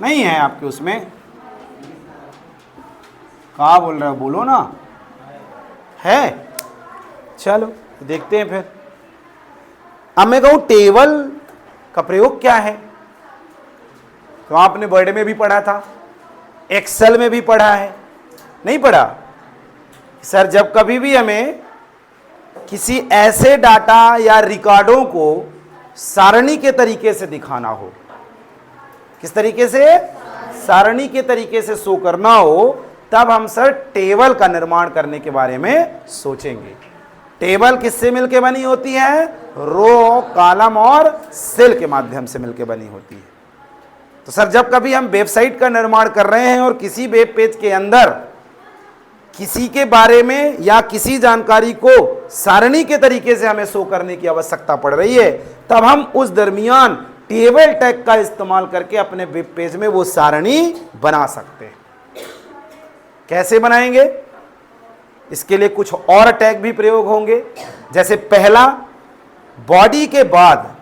नहीं है आपके उसमें? कहाँ बोल रहे हो, बोलो ना। है? चलो देखते हैं फिर। अब मैं कहूं टेबल का प्रयोग क्या है, तो आपने वर्ड में भी पढ़ा था, एक्सेल में भी पढ़ा है, नहीं पढ़ा? सर जब कभी भी हमें किसी ऐसे डाटा या रिकॉर्डों को सारणी के तरीके से दिखाना हो, किस तरीके से? सारणी के तरीके से शो करना हो, तब हम सर टेबल का निर्माण करने के बारे में सोचेंगे। टेबल किससे मिलके बनी होती है? रो, कॉलम और सेल के माध्यम से मिलके बनी होती है। तो सर जब कभी हम वेबसाइट का निर्माण कर रहे हैं और किसी वेब पेज के अंदर किसी के बारे में या किसी जानकारी को सारणी के तरीके से हमें शो करने की आवश्यकता पड़ रही है, तब हम उस दरमियान टेबल टैग का इस्तेमाल करके अपने वेब पेज में वो सारणी बना सकते हैं। कैसे बनाएंगे? इसके लिए कुछ और टैग भी प्रयोग होंगे। जैसे पहला, बॉडी के बाद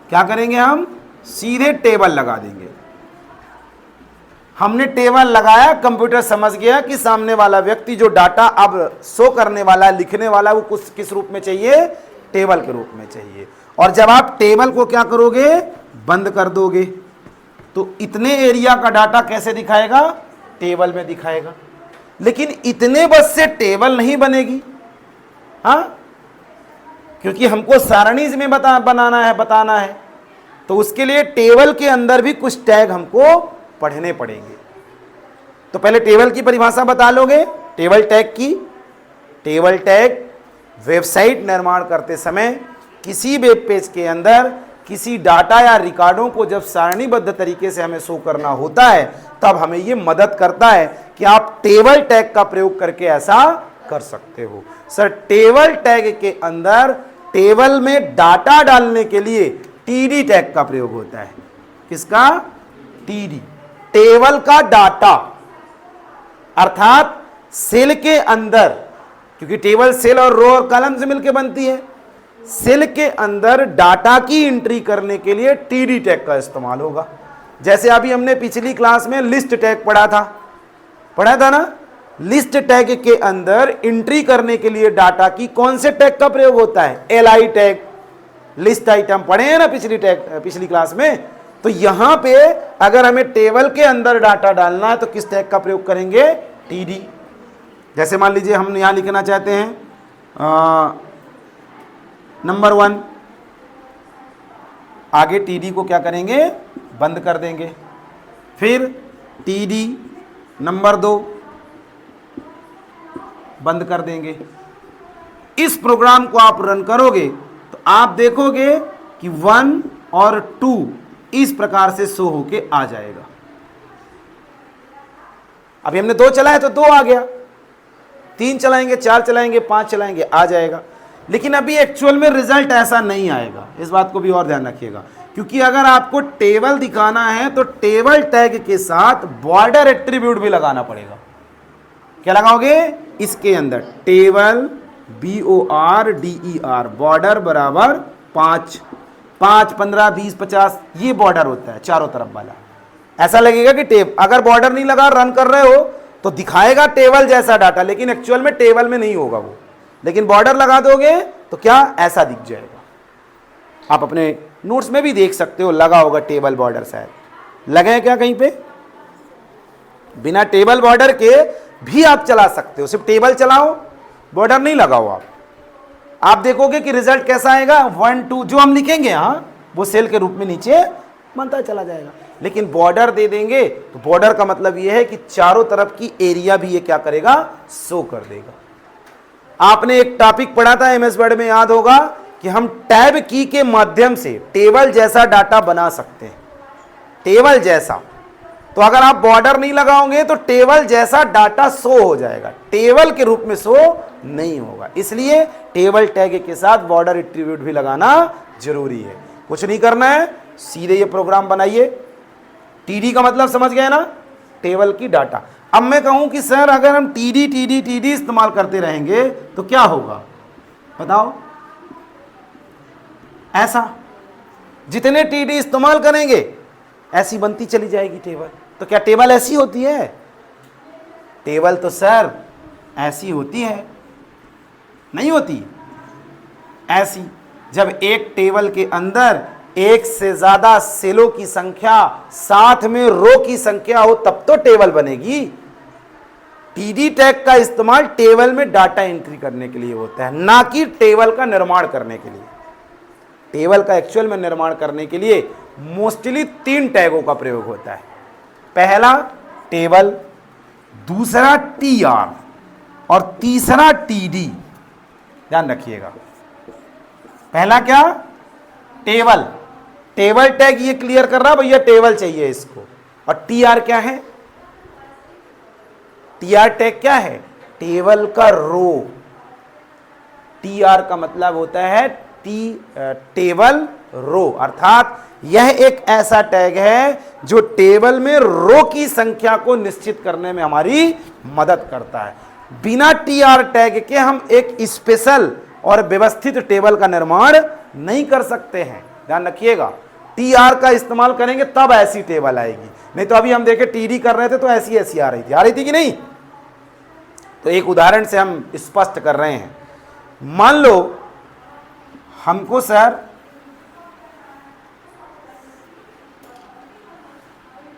क्या करेंगे? हम सीधे टेबल लगा देंगे। हमने टेबल लगाया, कंप्यूटर समझ गया कि सामने वाला व्यक्ति जो डाटा अब शो करने वाला, लिखने वाला, वो कुछ किस रूप में चाहिए? टेबल के रूप में चाहिए। और जब आप टेबल को क्या करोगे? बंद कर दोगे, तो इतने एरिया का डाटा कैसे दिखाएगा? टेबल में दिखाएगा। लेकिन इतने बस से टेबल नहीं बनेगी, हाँ, क्योंकि हमको सारणी में बताना है, तो उसके लिए टेबल के अंदर भी कुछ टैग हमको पढ़ने पड़ेंगे। तो पहले टेबल की परिभाषा बता लोगे, टेबल टैग की। टेबल टैग वेबसाइट निर्माण करते समय किसी वेब पेज के अंदर किसी डाटा या रिकॉर्डों को जब सारणीबद्ध तरीके से हमें शो करना होता है, तब हमें यह मदद करता है कि आप टेबल टैग का प्रयोग करके ऐसा कर सकते हो। सर टेबल टैग के अंदर टेबल में डाटा डालने के लिए टीडी टैग का प्रयोग होता है। किसका? टीडी, टेबल का डाटा, अर्थात सेल के अंदर, क्योंकि टेबल सेल और रो और कॉलम से मिलकर बनती है, सेल के अंदर डाटा की एंट्री करने के लिए टीडी टैग का इस्तेमाल होगा। जैसे अभी हमने पिछली क्लास में लिस्ट टैग पढ़ा था ना? लिस्ट टैग के अंदर एंट्री करने के लिए डाटा की कौन से टैग का प्रयोग होता है? एलआई टैग, लिस्ट आइटम पढ़े हैं ना पिछली क्लास में। तो यहां पे अगर हमें टेबल के अंदर डाटा डालना है तो किस टैग का प्रयोग करेंगे? टीडी। जैसे मान लीजिए हम यहां लिखना चाहते हैं नंबर 1, आगे टीडी को क्या करेंगे? बंद कर देंगे। फिर टीडी नंबर 2 बंद कर देंगे। इस प्रोग्राम को आप रन करोगे तो आप देखोगे कि 1 और 2 इस प्रकार से शो होके आ जाएगा। अभी हमने 2 चलाए तो 2 आ गया, 3 चलाएंगे, 4 चलाएंगे, 5 चलाएंगे, आ जाएगा। लेकिन अभी एक्चुअल में रिजल्ट ऐसा नहीं आएगा, इस बात को भी और ध्यान रखिएगा। क्योंकि अगर आपको टेबल दिखाना है तो टेबल टैग के साथ बॉर्डर एट्रीब्यूट भी लगाना पड़ेगा। क्या लगाओगे? इसके अंदर टेबल BORDER, बॉर्डर बराबर 5, 15, 20, 50, ये बॉर्डर होता है चारों तरफ वाला। ऐसा लगेगा कि अगर बॉर्डर नहीं लगा, रन कर रहे हो तो दिखाएगा टेबल जैसा डाटा, लेकिन एक्चुअल में टेबल में नहीं होगा वो। लेकिन बॉर्डर लगा दोगे तो क्या ऐसा दिख जाएगा। आप अपने नोट्स में भी देख सकते हो, लगा होगा टेबल बॉर्डर, शायद लगे हैं क्या कहीं पे? बिना टेबल बॉर्डर के भी आप चला सकते हो, सिर्फ टेबल चलाओ, बॉर्डर नहीं लगाओ। आप देखोगे कि रिजल्ट कैसा आएगा? 1, 2 जो हम लिखेंगे वो सेल के रूप में नीचे बनता चला जाएगा। लेकिन बॉर्डर दे देंगे तो बॉर्डर का मतलब यह है कि चारों तरफ की एरिया भी ये क्या करेगा? शो कर देगा। आपने एक टॉपिक पढ़ा था एमएस वर्ड में, याद होगा, कि हम टैब की के माध्यम से टेबल जैसा डाटा बना सकते हैं। टेबल जैसा, तो अगर आप बॉर्डर नहीं लगाओगे तो टेबल जैसा डाटा शो हो जाएगा, टेबल के रूप में शो नहीं होगा। इसलिए टेबल टैग के साथ बॉर्डर एट्रीब्यूट भी लगाना जरूरी है। कुछ नहीं करना है, सीधे ये प्रोग्राम बनाइए। टीडी का मतलब समझ गए ना? टेबल की डाटा। अब मैं कहूं कि सर अगर हम टीडी इस्तेमाल करते रहेंगे तो क्या होगा बताओ? ऐसा जितने टीडी इस्तेमाल करेंगे ऐसी बनती चली जाएगी टेबल। तो क्या टेबल ऐसी होती है? टेबल तो सर ऐसी होती है, नहीं होती ऐसी। जब एक टेबल के अंदर एक से ज्यादा सेलों की संख्या साथ में रो की संख्या हो तब तो टेबल बनेगी। टीडी टैग का इस्तेमाल टेबल में डाटा एंट्री करने के लिए होता है, ना कि टेबल का निर्माण करने के लिए। टेबल का एक्चुअल में निर्माण करने के लिए मोस्टली 3 टैगों का प्रयोग होता है। पहला टेबल, दूसरा टीआर और तीसरा टीडी। ध्यान रखिएगा, पहला क्या? टेबल। टेबल टैग ये क्लियर कर रहा भैया, टेबल चाहिए इसको। और टीआर क्या है? टीआर टैग क्या है? टेबल का रो। टीआर का मतलब होता है टेबल रो, अर्थात यह एक ऐसा टैग है जो टेबल में रो की संख्या को निश्चित करने में हमारी मदद करता है। बिना टीआर टैग के हम एक स्पेशल और व्यवस्थित टेबल का निर्माण नहीं कर सकते हैं। ध्यान रखिएगा, टीआर का इस्तेमाल करेंगे तब ऐसी टेबल आएगी, नहीं तो अभी हम देखे टीडी कर रहे थे तो ऐसी ऐसी आ रही थी कि नहीं? तो एक उदाहरण से हम स्पष्ट कर रहे हैं। मान लो हमको सर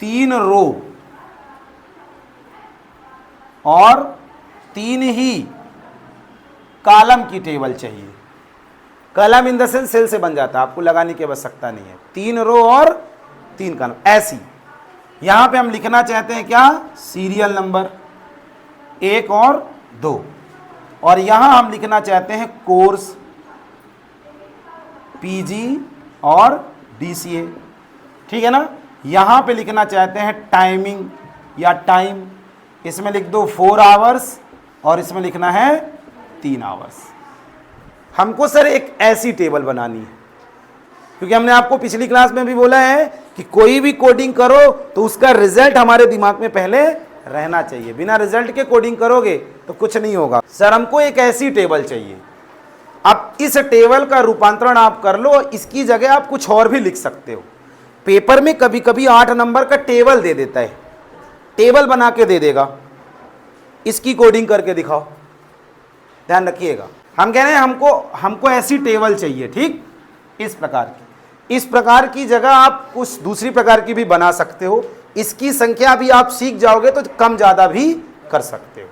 3 रो और 3 ही कॉलम की टेबल चाहिए। Column in the sense cell से बन जाता है, आपको लगाने की आवश्यकता नहीं है। 3 रो और 3 कॉलम ऐसी। यहां पे हम लिखना चाहते हैं क्या? सीरियल नंबर 1 और 2। और यहां हम लिखना चाहते हैं कोर्स पीजी और डीसीए, ठीक है ना? यहां पे लिखना चाहते हैं टाइमिंग या टाइम, इसमें लिख दो 4 आवर्स और इसमें लिखना है 3 आवर्स। हमको सर एक ऐसी टेबल बनानी है, क्योंकि हमने आपको पिछली क्लास में भी बोला है कि कोई भी कोडिंग करो तो उसका रिजल्ट हमारे दिमाग में पहले रहना चाहिए। बिना रिजल्ट के कोडिंग करोगे तो कुछ नहीं होगा। सर हमको एक ऐसी टेबल चाहिए। अब इस टेबल का रूपांतरण आप कर लो, इसकी जगह आप कुछ और भी लिख सकते हो। पेपर में कभी कभी 8 नंबर का टेबल दे देता है, टेबल बना के दे देगा, इसकी कोडिंग करके दिखाओ। ध्यान रखिएगा, हम कह रहे हैं हमको ऐसी टेबल चाहिए, ठीक इस प्रकार की जगह आप कुछ दूसरी प्रकार की भी बना सकते हो। इसकी संख्या भी आप सीख जाओगे तो कम ज़्यादा भी कर सकते हो।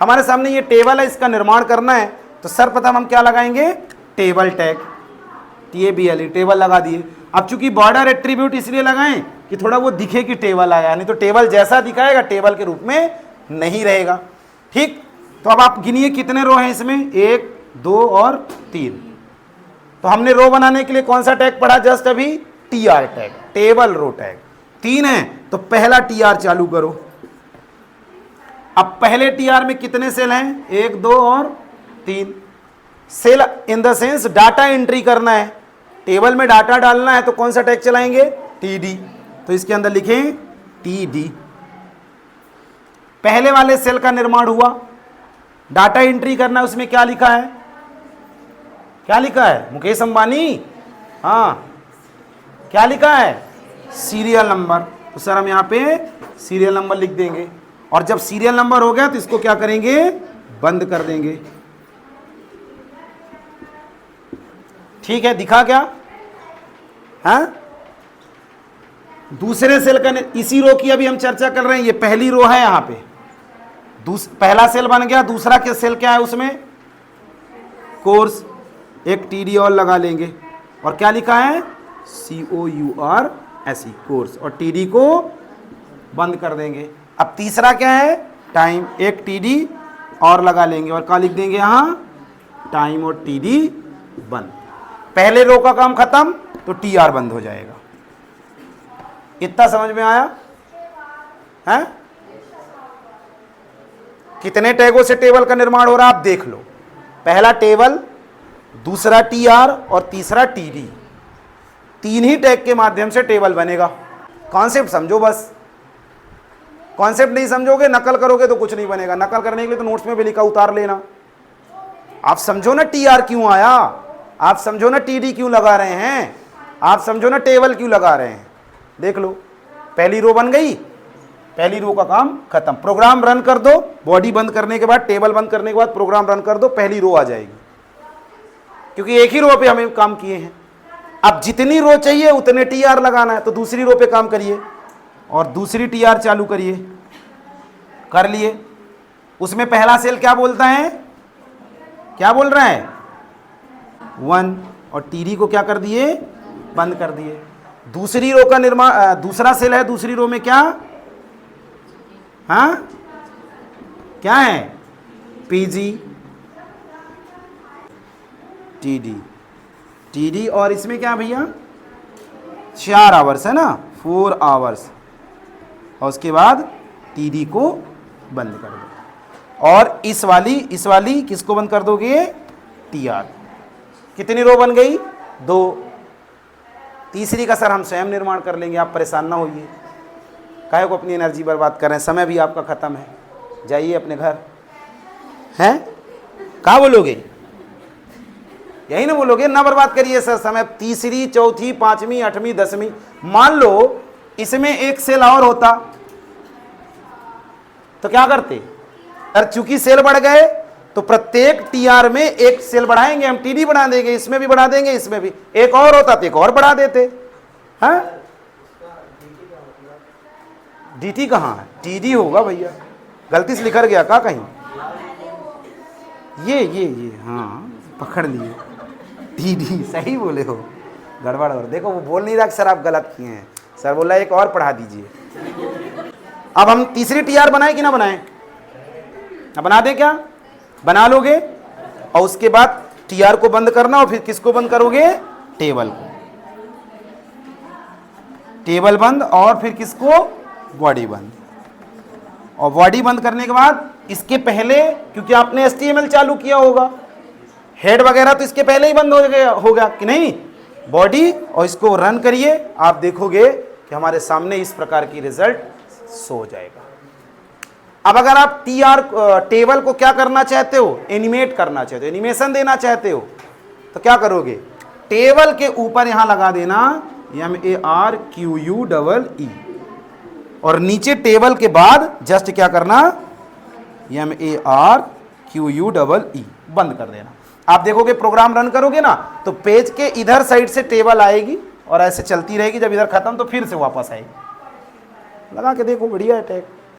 हमारे सामने ये टेबल है, इसका निर्माण करना है तो सर्वप्रथम हम क्या लगाएंगे? टेबल टैग, TABLE, टेबल लगा दिए। अब चूंकि बॉर्डर एट्रीब्यूट इसलिए लगाएं कि थोड़ा वो दिखे कि टेबल आया, नहीं तो टेबल जैसा दिखाएगा टेबल के रूप में नहीं रहेगा, ठीक। तो अब आप गिनिए कितने रो हैं इसमें? 1, 2 और 3। तो हमने रो बनाने के लिए कौन सा टैग पढ़ा जस्ट अभी? TR tag, table row tag. 3 है तो पहला TR चालू करो। अब पहले TR में कितने सेल हैं? 1, 2 और 3 cell. In the sense data entry करना है, टेबल में डाटा डालना है, तो कौन सा टैग चलाएंगे? TD। तो इसके अंदर लिखें TD। पहले वाले सेल का निर्माण हुआ, डाटा एंट्री करना है, उसमें क्या लिखा है? क्या लिखा है? मुकेश अंबानी? हाँ, क्या लिखा है? Serial number. तो सर हम यहां पे सीरियल नंबर लिख देंगे, और जब सीरियल नंबर हो गया तो इसको क्या करेंगे? बंद कर देंगे, ठीक है। दिखा क्या? हाँ, दूसरे सेल का, इसी रो की अभी हम चर्चा कर रहे हैं, ये पहली रो है, यहां पे पहला सेल बन गया। दूसरा क्या सेल क्या है उसमें? कोर्स। एक TD और लगा लेंगे, और क्या लिखा है? COURS, कोर्स, और TD को बंद कर देंगे। अब तीसरा क्या है? टाइम। एक TD और लगा लेंगे, और क्या लिख देंगे यहां? टाइम और TD बंद। पहले रो का काम खत्म तो TR बंद हो जाएगा। इतना समझ में आया है? कितने टैगों से टेबल का निर्माण हो रहा है आप देख लो। पहला टेबल, दूसरा TR और तीसरा TD। 3 ही टैग के माध्यम से टेबल बनेगा। कॉन्सेप्ट समझो बस। कॉन्सेप्ट नहीं समझोगे, नकल करोगे तो कुछ नहीं बनेगा। नकल करने के लिए तो नोट्स में भी लिखा, उतार लेना। आप समझो ना TR क्यों आया, आप समझो ना TD क्यों लगा रहे हैं, आप समझो ना टेबल क्यों लगा रहे हैं। देख लो, पहली रो बन गई, पहली रो का काम खत्म। प्रोग्राम रन कर दो, बॉडी बंद करने के बाद, टेबल बंद करने के बाद प्रोग्राम रन कर दो, पहली रो आ जाएगी, क्योंकि एक ही रो पे हमें काम किए हैं। अब जितनी रो चाहिए उतने टीआर लगाना है, तो दूसरी रो पे काम करिए और दूसरी टीआर चालू करिए। कर लिए। उसमें पहला सेल क्या बोलता है, क्या बोल रहा है 1, और टीडी को क्या कर दिए, बंद कर दिए। दूसरी रो का निर्माण, दूसरा सेल है दूसरी रो में, क्या हाँ क्या है, पीजी टीडी, टीडी, और इसमें क्या भैया 4 आवर्स है ना, 4 आवर्स, और उसके बाद टीडी को बंद कर दो। और इस वाली किसको बंद कर दोगे, टीआर। कितनी रो बन गई, 2। तीसरी का सर हम स्वयं निर्माण कर लेंगे, आप परेशान ना होइए, काहे को अपनी एनर्जी बर्बाद कर रहे हैं, समय भी आपका खत्म है, जाइए अपने घर। हैं कहाँ बोलोगे, यही ना बोलोगे, ना बर्बाद करिए सर समय। तीसरी, चौथी, 5वीं, 8वीं, 10वीं, मान लो इसमें एक सेल और होता तो क्या करते, अगर चूंकि सेल बढ़ गए तो प्रत्येक टीआर में एक सेल बढ़ाएंगे हम, टीडी बढ़ा देंगे, इसमें भी बढ़ा देंगे, इसमें भी। एक और होता तो एक और बढ़ा देते। हाँ डीटी कहाँ है, टीडी होगा भैया, गलती से लिखा गया का कहीं, ये हाँ पकड़ लिए, टीडी सही बोले हो, गड़बड़। और देखो वो बोल नहीं रहा कि सर आप गलत किए हैं, सर बोला एक और पढ़ा दीजिए। अब हम तीसरी टीआर बनाए कि ना बनाए, अब बना दे, क्या बना लोगे, और उसके बाद टीआर को बंद करना, और फिर किसको बंद करोगे, टेबल को, टेबल बंद, और फिर किसको, बॉडी बंद। और बॉडी बंद करने के बाद इसके पहले, क्योंकि आपने HTML चालू किया होगा, हेड वगैरह तो इसके पहले ही बंद हो गया होगा कि नहीं, बॉडी, और इसको रन करिए, आप देखोगे कि हमारे सामने इस प्रकार की रिजल्ट शो हो जाएगा। अब अगर आप टीआर टेबल को क्या करना चाहते हो, एनिमेट करना चाहते हो, एनिमेशन देना चाहते हो, तो क्या करोगे, टेबल के ऊपर यहां लगा देना MARQUEE, और नीचे टेबल के बाद जस्ट क्या करना, MARQUEE, बंद कर देना। आप देखोगे प्रोग्राम रन करोगे ना, तो पेज के इधर साइड से टेबल आएगी और ऐसे चलती रहेगी, जब इधर खत्म तो फिर से वापस आएगी। लगा के देखो, बढ़िया है टैग।